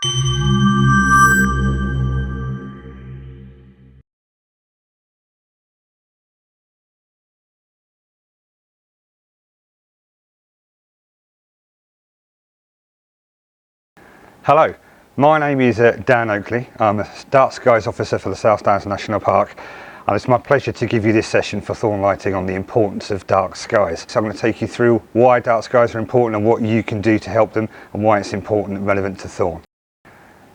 Hello, my name is Dan Oakley. I'm a Dark Skies Officer for the South Downs National Park, and it's my pleasure to give you this session for Thorn Lighting on the importance of dark skies. So I'm going to take you through why dark skies are important and what you can do to help them, and why it's important and relevant to Thorn.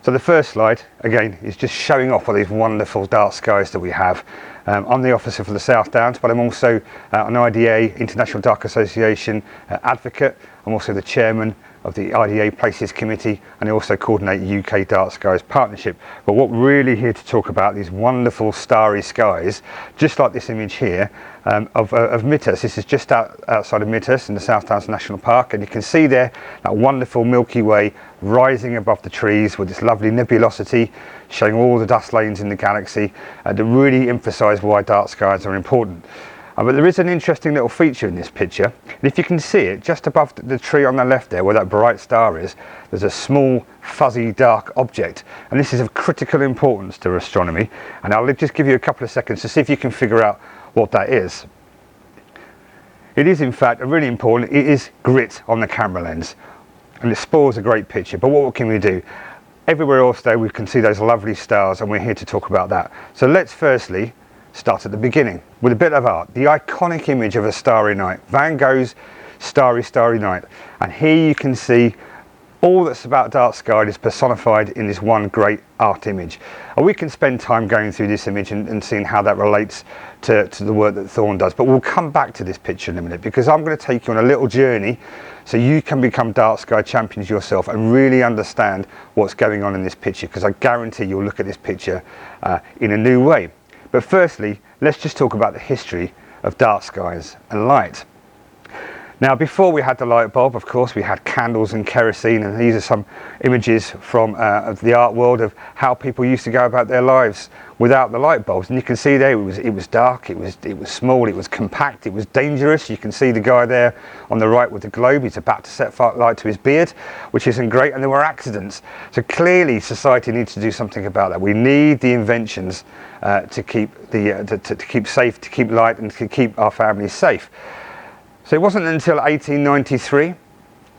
So the first slide, again, is just showing off all these wonderful dark skies that we have. I'm the officer for the South Downs, but I'm also an IDA, International Dark Association advocate. I'm also the chairman of the IDA Places Committee, and I also coordinate UK Dark Skies Partnership. But what we're really here to talk about these wonderful starry skies, just like this image here of Midhurst. This is just outside of Midhurst in the South Downs National Park, and you can see there that wonderful Milky Way rising above the trees with this lovely nebulosity showing all the dust lanes in the galaxy to really emphasise why dark skies are important. But there is an interesting little feature in this picture, and if you can see it just above the tree on the left there where that bright star is, there's a small fuzzy dark object, and this is of critical importance to astronomy, and I'll just give you a couple of seconds to see if you can figure out what that is. It is in fact really important. It is grit on the camera lens, and it spoils a great picture, but what can we do? Everywhere else though we can see those lovely stars, and we're here to talk about that. So let's firstly start at the beginning with a bit of art. The iconic image of a starry night, Van Gogh's Starry Night, and here you can see all that's about dark sky is personified in this one great art image. And we can spend time going through this image and seeing how that relates to the work that Thorn does, but we'll come back to this picture in a minute, because I'm going to take you on a little journey so you can become dark sky champions yourself and really understand what's going on in this picture, because I guarantee you'll look at this picture in a new way. But firstly, let's just talk about the history of dark skies and light. Now, before we had the light bulb, of course, we had candles and kerosene, and these are some images from the art world of how people used to go about their lives without the light bulbs. And you can see there it was dark, it was small, it was compact, it was dangerous. You can see the guy there on the right with the globe. He's about to set light to his beard, which isn't great, and there were accidents. So clearly, society needs to do something about that. We need the inventions to keep to keep safe, to keep light, and to keep our families safe. So it wasn't until 1893,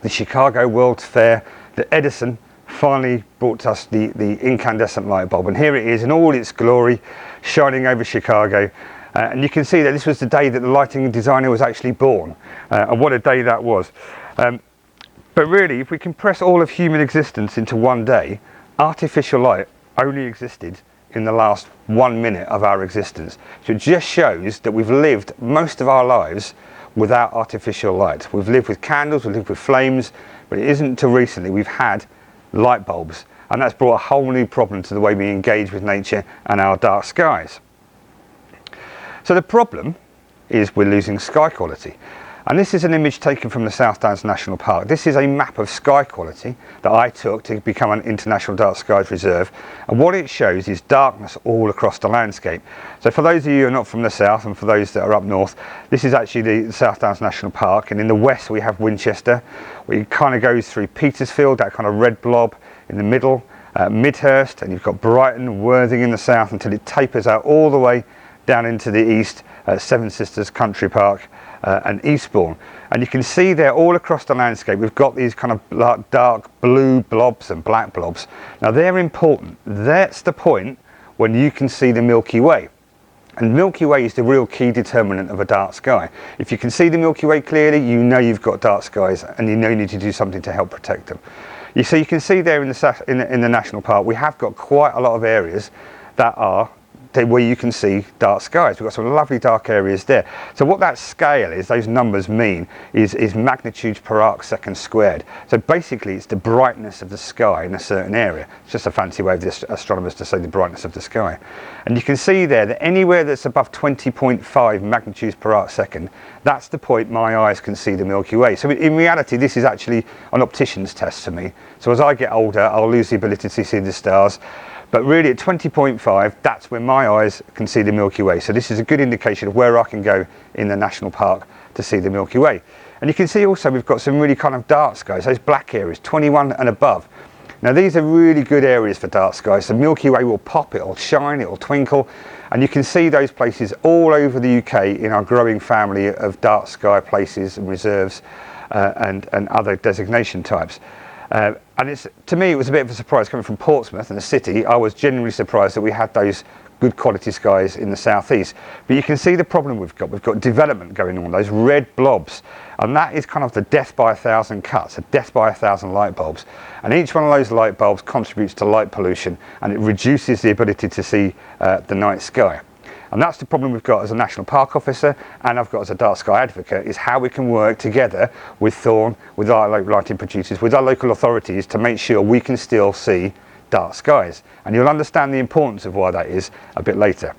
the Chicago World's Fair, that Edison finally brought us the incandescent light bulb. And here it is in all its glory, shining over Chicago. And you can see that this was the day that the lighting designer was actually born. And what a day that was. But really, if we compress all of human existence into one day, artificial light only existed in the last 1 minute of our existence. So it just shows that we've lived most of our lives without artificial light. We've lived with candles, we've lived with flames, but it isn't until recently we've had light bulbs, and that's brought a whole new problem to the way we engage with nature and our dark skies. So the problem is we're losing sky quality. And this is an image taken from the South Downs National Park. This is a map of sky quality that I took to become an International Dark Skies Reserve. And what it shows is darkness all across the landscape. So for those of you who are not from the south, and for those that are up north, this is actually the South Downs National Park. And in the west we have Winchester, where it kind of goes through Petersfield, that kind of red blob in the middle, Midhurst, and you've got Brighton, Worthing in the south, until it tapers out all the way down into the east, Seven Sisters Country Park, and Eastbourne. And you can see there all across the landscape we've got these kind of dark blue blobs and black blobs. Now they're important. That's the point when you can see the Milky Way. And Milky Way is the real key determinant of a dark sky. If you can see the Milky Way clearly, you know you've got dark skies, and you know you need to do something to help protect them. You can see there in the national park we have got quite a lot of areas that are where you can see dark skies. We've got some lovely dark areas there. So what that scale is, those numbers mean, is magnitudes per arc second squared. So basically it's the brightness of the sky in a certain area. It's just a fancy way of the astronomers to say the brightness of the sky. And you can see there that anywhere that's above 20.5 magnitudes per arc second, that's the point my eyes can see the Milky Way. So in reality this is actually an optician's test for me. So as I get older I'll lose the ability to see the stars. But really at 20.5, that's where my eyes can see the Milky Way. So this is a good indication of where I can go in the national park to see the Milky Way. And you can see also we've got some really kind of dark skies, those black areas, 21 and above. Now these are really good areas for dark skies. The Milky Way will pop, it'll shine, it'll twinkle, and you can see those places all over the UK in our growing family of dark sky places and reserves and other designation types. And to me it was a bit of a surprise coming from Portsmouth and the city. I was genuinely surprised that we had those good quality skies in the southeast. But you can see the problem we've got. We've got development going on, those red blobs, and that is kind of the death by 1,000 cuts, a death by 1,000 light bulbs. And each one of those light bulbs contributes to light pollution, and it reduces the ability to see the night sky. And that's the problem we've got as a National Park Officer, and I've got as a dark sky advocate, is how we can work together with Thorn, with our local lighting producers, with our local authorities to make sure we can still see dark skies. And you'll understand the importance of why that is a bit later.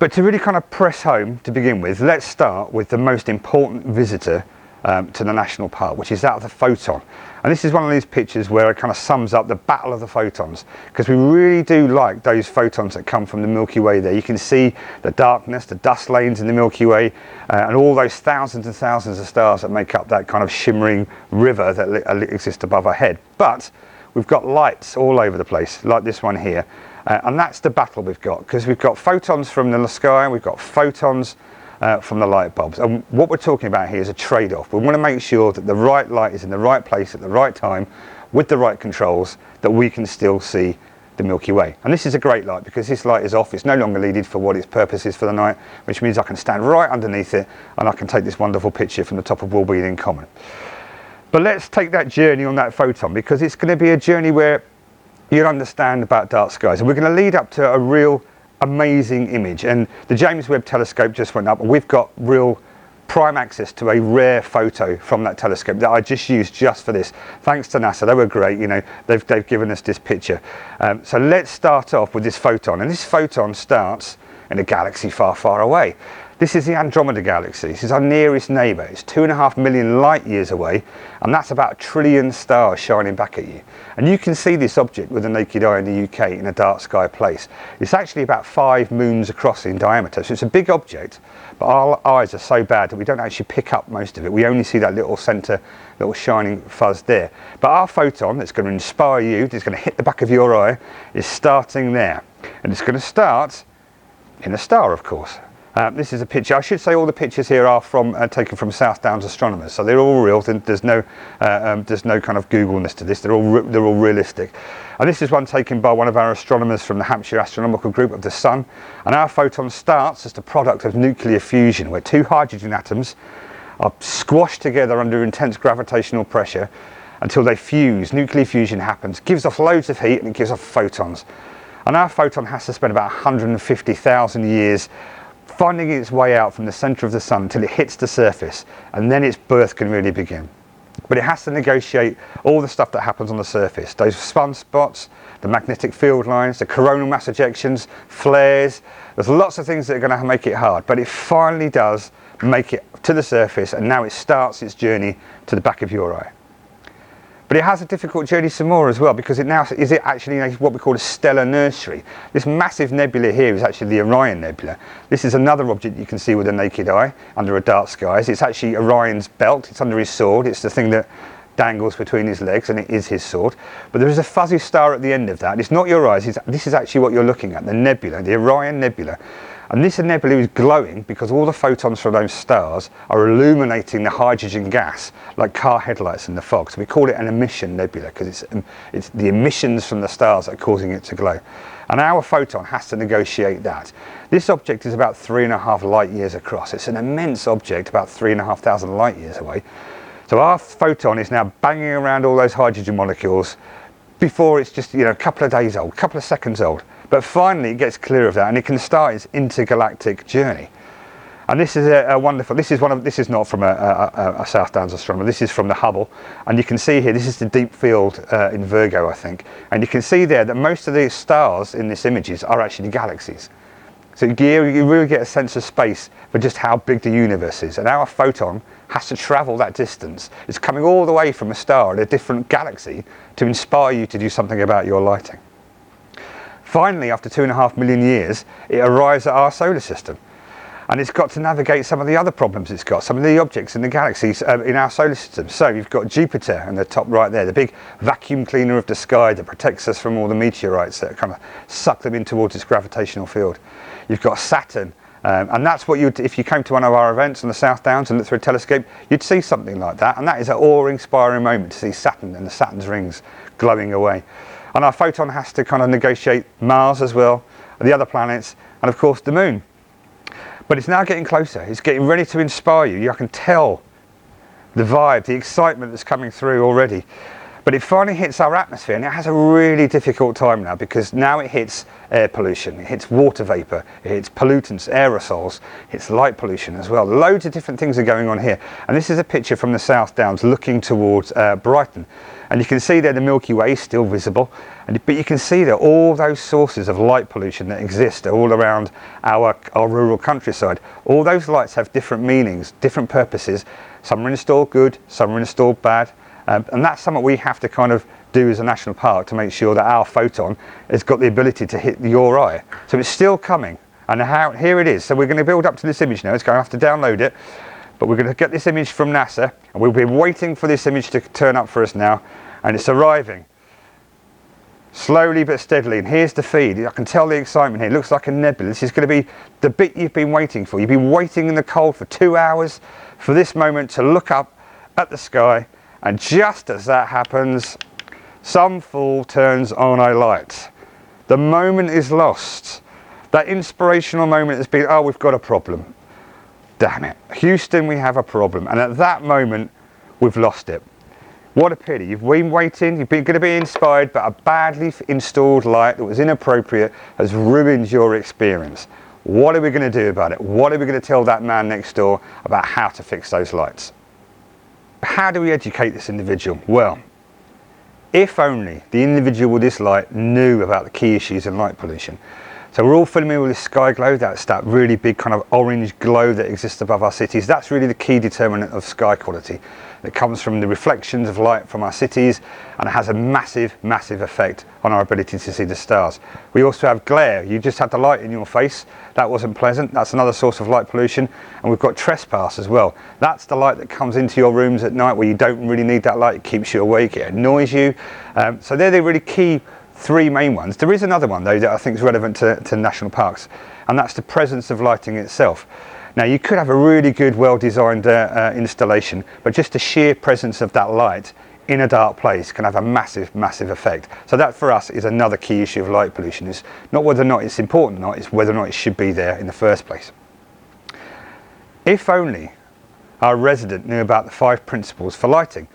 But to really kind of press home to begin with, let's start with the most important visitor to the national park, which is that of the photon. And this is one of these pictures where it kind of sums up the battle of the photons, because we really do like those photons that come from the Milky Way there. You can see the darkness, the dust lanes in the Milky Way, and all those thousands and thousands of stars that make up that kind of shimmering river that exists above our head. But we've got lights all over the place, like this one here. And that's the battle we've got, because we've got photons from the sky, we've got photons from the light bulbs. And what we're talking about here is a trade-off. We want to make sure that the right light is in the right place at the right time with the right controls, that we can still see the Milky Way. And this is a great light because this light is off. It's no longer needed for what its purpose is for the night, which means I can stand right underneath it and I can take this wonderful picture from the top of Woolbean Common. But let's take that journey on that photon, because it's going to be a journey where you'll understand about dark skies. And we're going to lead up to a real amazing image. And the James Webb telescope just went up, and we've got real prime access to a rare photo from that telescope that I just used just for this. Thanks to NASA, they were great. You know, they've given us this picture. So let's start off with this photon. And this photon starts in a galaxy far, far away. This is the Andromeda Galaxy. This is our nearest neighbour. It's 2.5 million light years away, and that's about 1 trillion stars shining back at you. And you can see this object with the naked eye in the UK in a dark sky place. It's actually about 5 moons across in diameter, so it's a big object, but our eyes are so bad that we don't actually pick up most of it. We only see that little centre, little shining fuzz there. But our photon that's going to inspire you, that's going to hit the back of your eye, is starting there. And it's going to start in a star, of course. This is a picture. I should say all the pictures here are from taken from South Downs astronomers, so they're all real. There's no kind of Google-ness to this. They're all realistic. And this is one taken by one of our astronomers from the Hampshire Astronomical Group of the Sun. And our photon starts as the product of nuclear fusion, where 2 hydrogen atoms are squashed together under intense gravitational pressure until they fuse. Nuclear fusion happens, gives off loads of heat, and it gives off photons. And our photon has to spend about 150,000 years finding its way out from the centre of the sun until it hits the surface, and then its birth can really begin. But it has to negotiate all the stuff that happens on the surface, those sunspots, the magnetic field lines, the coronal mass ejections, flares. There's lots of things that are going to make it hard, but it finally does make it to the surface, and now it starts its journey to the back of your eye. But it has a difficult journey some more as well, because it now is actually what we call a stellar nursery. This massive nebula here is actually the Orion Nebula. This is another object you can see with the naked eye under a dark skies. It's actually Orion's belt. It's under his sword. It's the thing that dangles between his legs, and it is his sword. But there is a fuzzy star at the end of that. It's not your eyes. This is actually what you're looking at, the nebula, the Orion Nebula. And this nebula is glowing because all the photons from those stars are illuminating the hydrogen gas like car headlights in the fog. So we call it an emission nebula because it's the emissions from the stars that are causing it to glow. And our photon has to negotiate that. This object is about 3.5 light years across. It's an immense object, about 3,500 light years away. So our photon is now banging around all those hydrogen molecules before it's just, a couple of days old, a couple of seconds old. But finally it gets clear of that, and it can start its intergalactic journey. And this is a wonderful, this is not from a South Downs astronomer, this is from the Hubble. And you can see here, this is the deep field in Virgo, I think. And you can see there that most of the stars in this images are actually galaxies. So you really get a sense of space for just how big the universe is. And our photon has to travel that distance. It's coming all the way from a star in a different galaxy to inspire you to do something about your lighting. Finally, after 2.5 million years, it arrives at our solar system. And it's got to navigate some of the other problems it's got, some of the objects in the galaxies in our solar system. So you've got Jupiter in the top right there, the big vacuum cleaner of the sky that protects us from all the meteorites that kind of suck them in towards its gravitational field. You've got Saturn, and that's what you'd, if you came to one of our events on the South Downs and looked through a telescope, you'd see something like that. And that is an awe-inspiring moment to see Saturn and the Saturn's rings glowing away. And our photon has to kind of negotiate Mars as well, and the other planets, and of course the Moon. But it's now getting closer. It's getting ready to inspire you. I can tell the vibe, the excitement that's coming through already. But it finally hits our atmosphere, and it has a really difficult time now, because now it hits air pollution, it hits water vapour, it hits pollutants, aerosols, it hits light pollution as well. Loads of different things are going on here. And this is a picture from the South Downs looking towards Brighton. And you can see there the Milky Way is still visible, but you can see that all those sources of light pollution that exist all around our rural countryside. All those lights have different meanings, different purposes. Some are installed good, some are installed bad. And that's something we have to kind of do as a national park to make sure that our photon has got the ability to hit your eye. So it's still coming, and here it is. So we're going to build up to this image now. It's going to have to download it, but we're going to get this image from NASA, and we'll be waiting for this image to turn up for us now, and it's arriving slowly but steadily. And here's the feed. I can tell the excitement here. It looks like a nebula. This is going to be the bit you've been waiting for. You've been waiting in the cold for 2 hours for this moment to look up at the sky. And just as that happens, some fool turns on a light. The moment is lost. That inspirational moment has been, oh, we've got a problem. Damn it. Houston, we have a problem. And at that moment, we've lost it. What a pity. You've been waiting, you've been going to be inspired, but a badly installed light that was inappropriate has ruined your experience. What are we going to do about it? What are we going to tell that man next door about how to fix those lights? How do we educate this individual? Well, if only the individual with this light knew about the key issues in light pollution. So we're all familiar with the sky glow. That's that really big kind of orange glow that exists above our cities. That's really the key determinant of sky quality. It comes from the reflections of light from our cities, and it has a massive, massive effect on our ability to see the stars. We also have glare. You just had the light in your face. That wasn't pleasant. That's another source of light pollution. And we've got trespass as well. That's the light that comes into your rooms at night where you don't really need that light. It keeps you awake, it annoys you. So they're the really key three main ones. There is another one though that I think is relevant to national parks, and that's the presence of lighting itself. Now you could have a really good, well-designed installation, but just the sheer presence of that light in a dark place can have a massive, massive effect. So that for us is another key issue of light pollution. Is not whether or not it's important or not, it's whether or not it should be there in the first place. If only our resident knew about the 5 principles for lighting.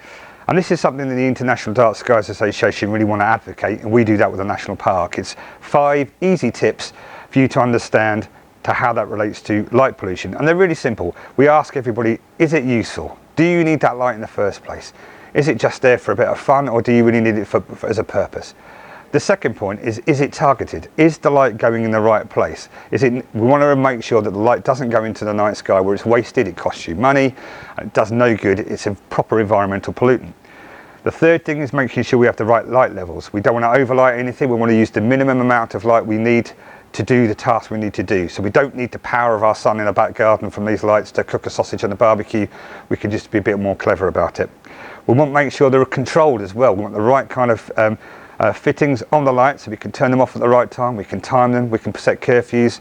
And this is something that the International Dark Skies Association really want to advocate, and we do that with the National Park. It's 5 easy tips for you to understand to how that relates to light pollution. And they're really simple. We ask everybody, is it useful? Do you need that light in the first place? Is it just there for a bit of fun, or do you really need it as a purpose? The second point is it targeted? Is the light going in the right place? We want to make sure that the light doesn't go into the night sky where it's wasted, it costs you money, it does no good, it's a proper environmental pollutant. The third thing is making sure we have the right light levels. We don't want to overlight anything, we want to use the minimum amount of light we need to do the task we need to do. So we don't need the power of our sun in a back garden from these lights to cook a sausage on a barbecue. We can just be a bit more clever about it. We want to make sure they're controlled as well. We want the right kind of fittings on the lights so we can turn them off at the right time, we can time them, we can set curfews.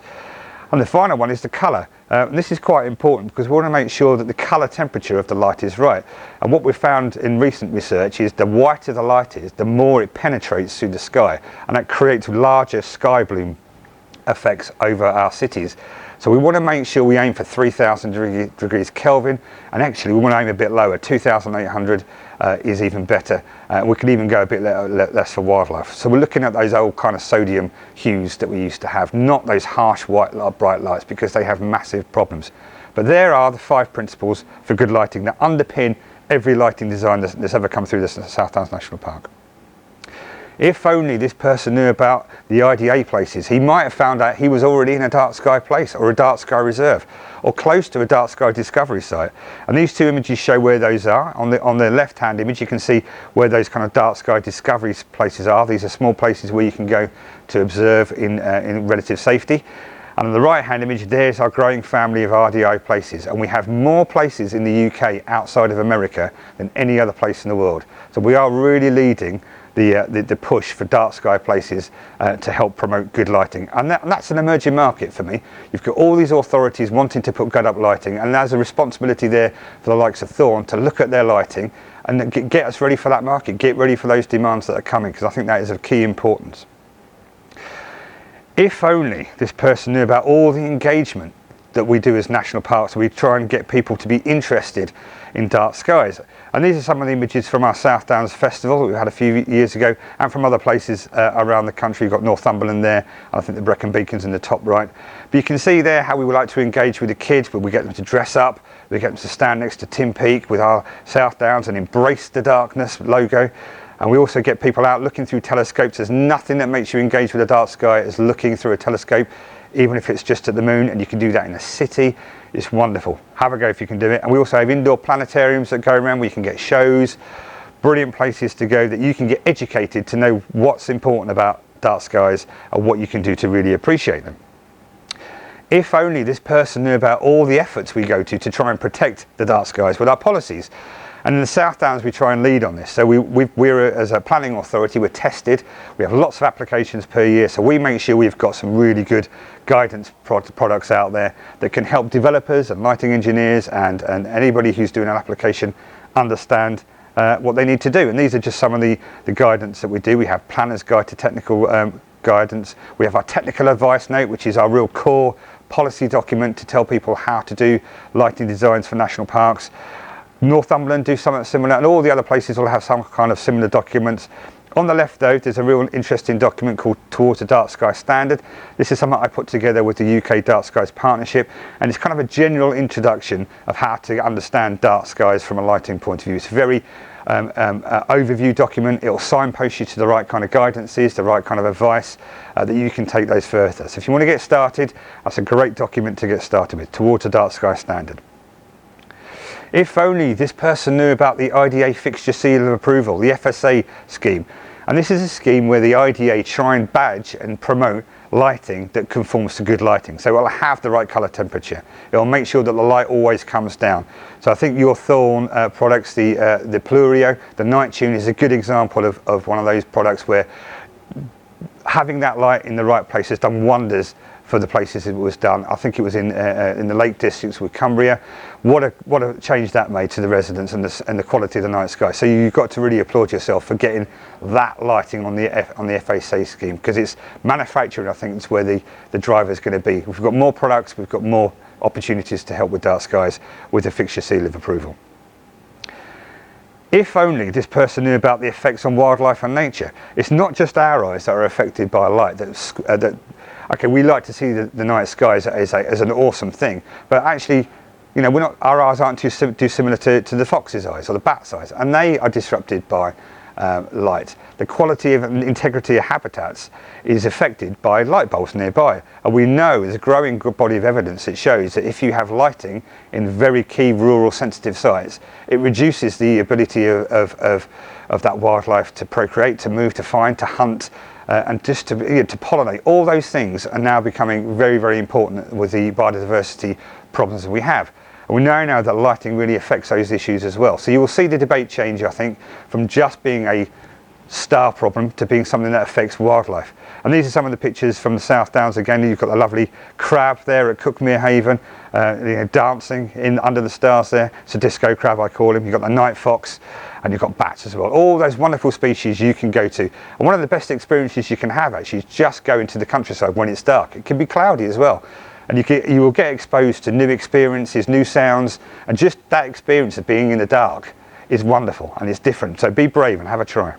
And the final one is the colour. This is quite important because we want to make sure that the colour temperature of the light is right. And what we've found in recent research is the whiter the light is, the more it penetrates through the sky, and that creates larger sky bloom effects over our cities. So we want to make sure we aim for 3000 degrees Kelvin, and actually we want to aim a bit lower. 2800 is even better. We can even go a bit less for wildlife. So we're looking at those old kind of sodium hues that we used to have, not those harsh white bright lights, because they have massive problems. But there are the 5 principles for good lighting that underpin every lighting design that's ever come through the South Downs National Park. If only this person knew about the IDA places, he might have found out he was already in a dark sky place or a dark sky reserve or close to a dark sky discovery site. And these 2 images show where those are. On the left hand image you can see where those kind of dark sky discovery places are. These are small places where you can go to observe in relative safety. And on the right hand image, there's our growing family of RDI places, and we have more places in the UK outside of America than any other place in the world. So we are really leading the push for dark sky places to help promote good lighting, and that's an emerging market for me. You've got all these authorities wanting to put good up lighting, and there's a responsibility there for the likes of Thorn to look at their lighting and get us ready for that market, get ready for those demands that are coming, because I think that is of key importance. If only this person knew about all the engagement that we do as national parks. We try and get people to be interested in dark skies. And these are some of the images from our South Downs Festival that we had a few years ago, and from other places around the country. You've got Northumberland there, and I think the Brecon Beacon's in the top right. But you can see there how we would like to engage with the kids, but we get them to dress up, we get them to stand next to Tim Peake with our South Downs and Embrace the Darkness logo. And we also get people out looking through telescopes. There's nothing that makes you engage with the dark sky as looking through a telescope, even if it's just at the moon, and you can do that in a city. It's wonderful. Have a go if you can do it. And we also have indoor planetariums that go around where you can get shows, brilliant places to go that you can get educated to know what's important about dark skies and what you can do to really appreciate them. If only this person knew about all the efforts we go to try and protect the dark skies with our policies. And in the South Downs we try and lead on this. So we're as a planning authority, we're tested, we have lots of applications per year, so we make sure we've got some really good guidance products out there that can help developers and lighting engineers and anybody who's doing an application understand what they need to do. And these are just some of the guidance that we do. We have Planner's Guide to Technical Guidance. We have our Technical Advice Note, which is our real core policy document to tell people how to do lighting designs for national parks. Northumberland do something similar, and all the other places will have some kind of similar documents. On the left though, there's a real interesting document called Towards a Dark Sky Standard. This is something I put together with the UK Dark Skies Partnership, and it's kind of a general introduction of how to understand dark skies from a lighting point of view. It's a very overview document. It'll signpost you to the right kind of guidances, the right kind of advice that you can take those further. So if you want to get started, that's a great document to get started with, Towards a Dark Sky Standard. If only this person knew about the IDA Fixture Seal of Approval, the FSA scheme. And this is a scheme where the IDA try and badge and promote lighting that conforms to good lighting. So it'll have the right colour temperature. It'll make sure that the light always comes down. So I think your Thorn products, the Plurio, the Night Tune is a good example of one of those products where having that light in the right place has done wonders for the places it was done. I think it was in the Lake Districts with Cumbria. What a change that made to the residents and the quality of the night sky. So you've got to really applaud yourself for getting that lighting on the FSA scheme, because it's manufacturing, I think, is where the driver is going to be. We've got more products, we've got more opportunities to help with dark skies with the Fixture Seal of Approval. If only this person knew about the effects on wildlife and nature. It's not just our eyes that are affected by light. Okay, we like to see the night skies as an awesome thing, but actually, you know, our eyes aren't too similar to the fox's eyes or the bat's eyes, and they are disrupted by light. The quality and integrity of habitats is affected by light bulbs nearby, and we know there's a growing body of evidence that shows that if you have lighting in very key rural sensitive sites, it reduces the ability of that wildlife to procreate, to move, to find, to hunt, and just to pollinate. All those things are now becoming very, very important with the biodiversity problems that we have. And we now know that lighting really affects those issues as well. So you will see the debate change, I think, from just being a star problem to being something that affects wildlife. And these are some of the pictures from the South Downs. Again, you've got the lovely crab there at Cookmere Haven, dancing under the stars there. It's a disco crab, I call him. You've got the night fox, and you've got bats as well. All those wonderful species you can go to. And one of the best experiences you can have actually is just going to the countryside when it's dark. It can be cloudy as well. And you will get exposed to new experiences, new sounds, and just that experience of being in the dark is wonderful and it's different. So be brave and have a try.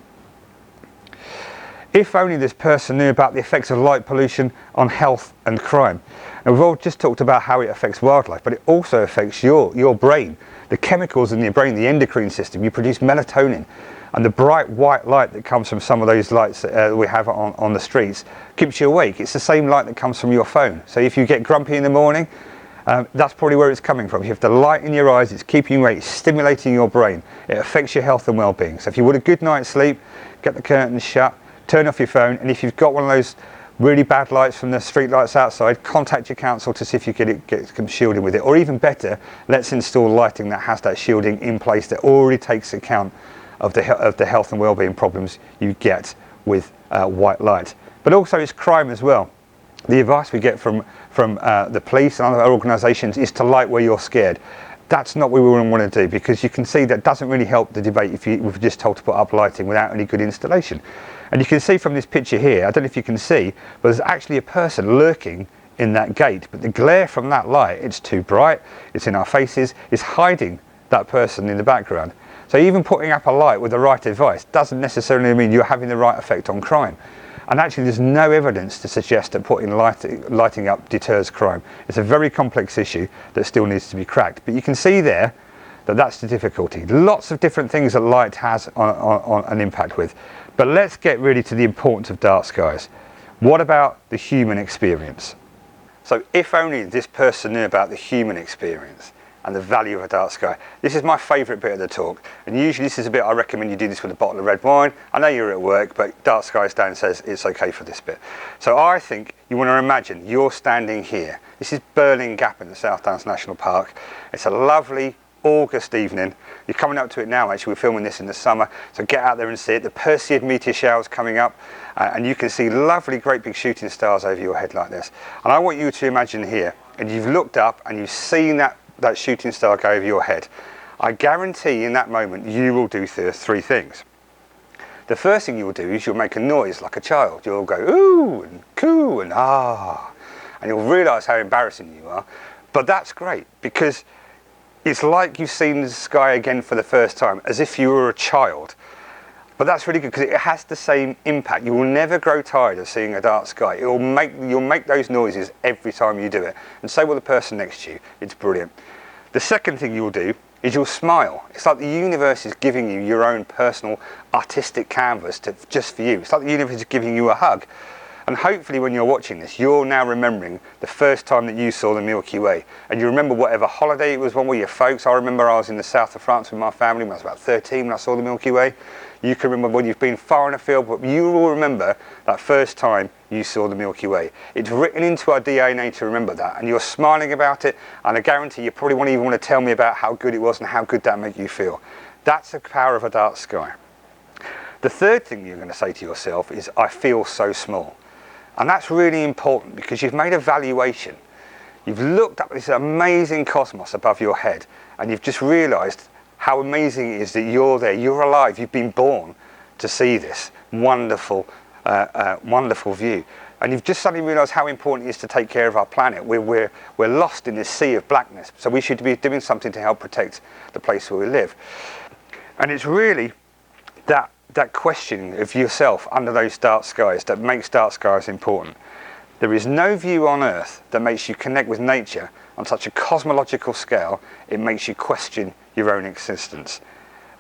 If only this person knew about the effects of light pollution on health and crime. Now, we've all just talked about how it affects wildlife, but it also affects your brain. The chemicals in your brain, the endocrine system, you produce melatonin. And the bright white light that comes from some of those lights that we have on the streets keeps you awake. It's the same light that comes from your phone. So if you get grumpy in the morning, that's probably where it's coming from. You have the light in your eyes, it's keeping you awake, it's stimulating your brain. It affects your health and well-being. So if you want a good night's sleep, get the curtains shut, turn off your phone, and if you've got one of those Really bad lights from the street lights outside, contact your council to see if you get some shielding with it. Or even better, let's install lighting that has that shielding in place that already takes account of the health and well-being problems you get with white light. But also it's crime as well. The advice we get from the police and other organisations is to light where you're scared. That's not what we want to do, because you can see that doesn't really help the debate if we're just told to put up lighting without any good installation. And you can see from this picture here, I don't know if you can see, but there's actually a person lurking in that gate. But the glare from that light, it's too bright, it's in our faces, it's hiding that person in the background. So even putting up a light with the right advice doesn't necessarily mean you're having the right effect on crime. And actually there's no evidence to suggest that putting lighting up deters crime. It's a very complex issue that still needs to be cracked. But you can see there that that's the difficulty. Lots of different things that light has on an impact with. But let's get really to the importance of dark skies. What about the human experience? So if only this person knew about the human experience and the value of a dark sky. This is my favourite bit of the talk, and usually this is a bit I recommend you do this with a bottle of red wine. I know you're at work, but Dark Skies Dan says it's okay for this bit. So I think you want to imagine you're standing here. This is Berlin Gap in the South Downs National Park. It's a lovely August evening. You're coming up to it now, actually. We're filming this in the summer, so get out there and see it. The Perseid meteor shower's coming up, and you can see lovely great big shooting stars over your head like this. And I want you to imagine here, and you've looked up and you've seen that shooting star go over your head. I guarantee in that moment you will do three things. The first thing you'll do is you'll make a noise like a child. You'll go ooh and coo and ah, and you'll realise how embarrassing you are. But that's great, because it's like you've seen the sky again for the first time, as if you were a child. But that's really good, because it has the same impact. You will never grow tired of seeing a dark sky. You'll make those noises every time you do it. And so will the person next to you. It's brilliant. The second thing you'll do is you'll smile. It's like the universe is giving you your own personal artistic canvas just for you. It's like the universe is giving you a hug. And hopefully when you're watching this, you're now remembering the first time that you saw the Milky Way. And you remember whatever holiday it was, one with your folks. I remember I was in the south of France with my family when I was about 13 when I saw the Milky Way. You can remember when you've been far in a field, but you will remember that first time you saw the Milky Way. It's written into our DNA to remember that, and you're smiling about it, and I guarantee you probably won't even want to tell me about how good it was and how good that made you feel. That's the power of a dark sky. The third thing you're going to say to yourself is, I feel so small. And that's really important, because you've made a valuation. You've looked up at this amazing cosmos above your head, and you've just realised how amazing it is that you're there, you're alive, you've been born to see this wonderful, wonderful view. And you've just suddenly realised how important it is to take care of our planet. We're lost in this sea of blackness, so we should be doing something to help protect the place where we live. And it's really that question of yourself under those dark skies that makes dark skies important. There is no view on Earth that makes you connect with nature on such a cosmological scale. It makes you question your own existence.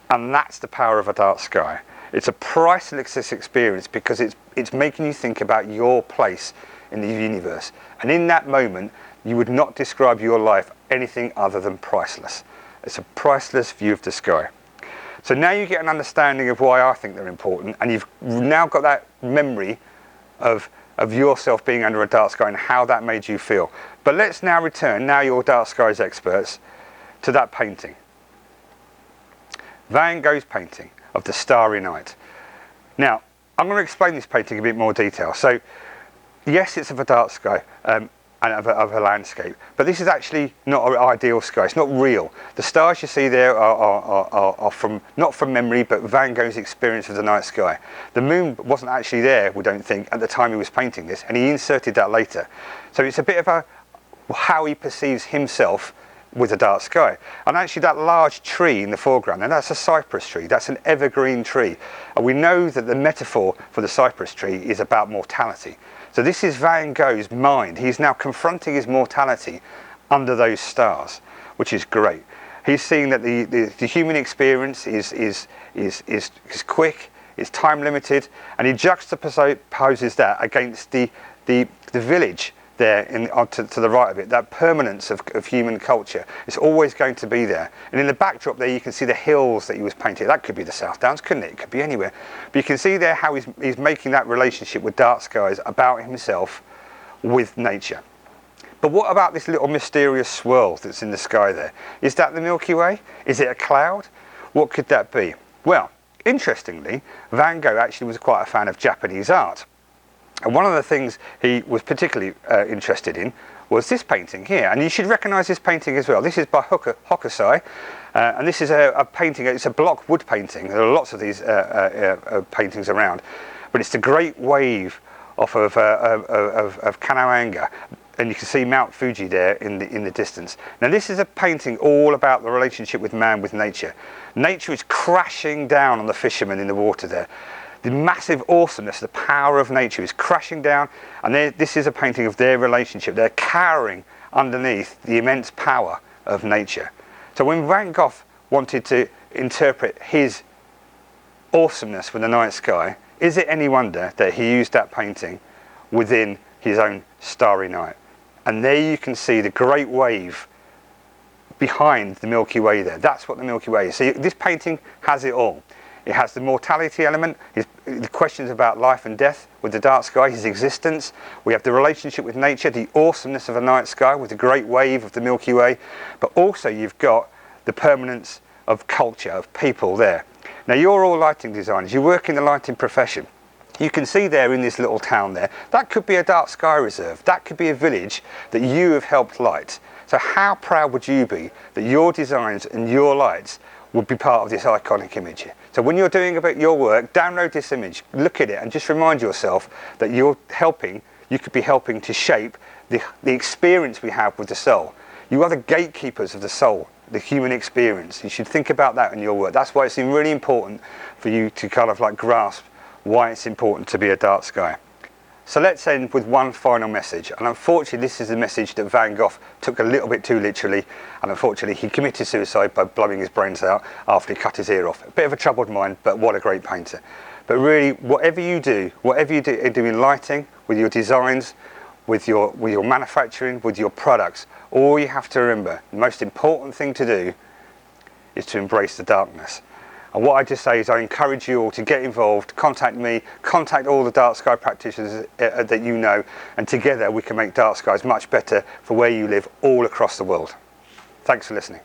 And that's the power of a dark sky. It's a priceless experience, because it's making you think about your place in the universe. And in that moment, you would not describe your life anything other than priceless. It's a priceless view of the sky. So now you get an understanding of why I think they're important, and you've now got that memory of yourself being under a dark sky and how that made you feel. But let's now return, now you're dark skies experts, to that painting. Van Gogh's painting of the Starry Night. Now, I'm going to explain this painting in a bit more detail. So, yes, it's of a dark sky and of a landscape, but this is actually not an ideal sky. It's not real. The stars you see there are from, not from memory, but Van Gogh's experience of the night sky. The moon wasn't actually there, we don't think, at the time he was painting this, and he inserted that later. So it's a bit of how he perceives himself with a dark sky. And actually that large tree in the foreground, and that's a cypress tree, that's an evergreen tree. And we know that the metaphor for the cypress tree is about mortality. So this is Van Gogh's mind. He's now confronting his mortality under those stars, which is great. He's seeing that the human experience is quick, is time limited, and he juxtaposes that against the village there to the right of it, that permanence of human culture. It's always going to be there. And in the backdrop there, you can see the hills that he was painting. That could be the South Downs, couldn't it? It could be anywhere. But you can see there how he's making that relationship with dark skies about himself with nature. But what about this little mysterious swirl that's in the sky there? Is that the Milky Way? Is it a cloud? What could that be? Well, interestingly, Van Gogh actually was quite a fan of Japanese art. And one of the things he was particularly interested in was this painting here. And you should recognise this painting as well. This is by Hokusai. And this is a painting, it's a block wood painting. There are lots of these paintings around. But it's the Great Wave off of Kanaanga. And you can see Mount Fuji there in the distance. Now this is a painting all about the relationship with man with nature. Nature is crashing down on the fishermen in the water there. The massive awesomeness, the power of nature is crashing down, and this is a painting of their relationship. They're cowering underneath the immense power of nature. So when Van Gogh wanted to interpret his awesomeness with the night sky, is it any wonder that he used that painting within his own Starry Night? And there you can see the great wave behind the Milky Way there. That's what the Milky Way is. So this painting has it all. It has the mortality element, the questions about life and death with the dark sky, his existence. We have the relationship with nature, the awesomeness of a night sky with the great wave of the Milky Way. But also you've got the permanence of culture, of people there. Now you're all lighting designers, you work in the lighting profession. You can see there in this little town there, that could be a dark sky reserve. That could be a village that you have helped light. So how proud would you be that your designs and your lights would be part of this iconic image? So when you're doing about your work, download this image, look at it, and just remind yourself that you could be helping to shape the experience we have with the soul. You are the gatekeepers of the soul, the human experience. You should think about that in your work. That's why it's really important for you to kind of like grasp why it's important to be a dark sky. So let's end with one final message, and unfortunately this is a message that Van Gogh took a little bit too literally, and unfortunately he committed suicide by blowing his brains out after he cut his ear off. A bit of a troubled mind, but what a great painter. But really, whatever you do in lighting, with your designs, with your manufacturing, with your products, all you have to remember, the most important thing to do is to embrace the darkness. And what I just say is I encourage you all to get involved, contact me, contact all the dark sky practitioners that you know, and together we can make dark skies much better for where you live all across the world. Thanks for listening.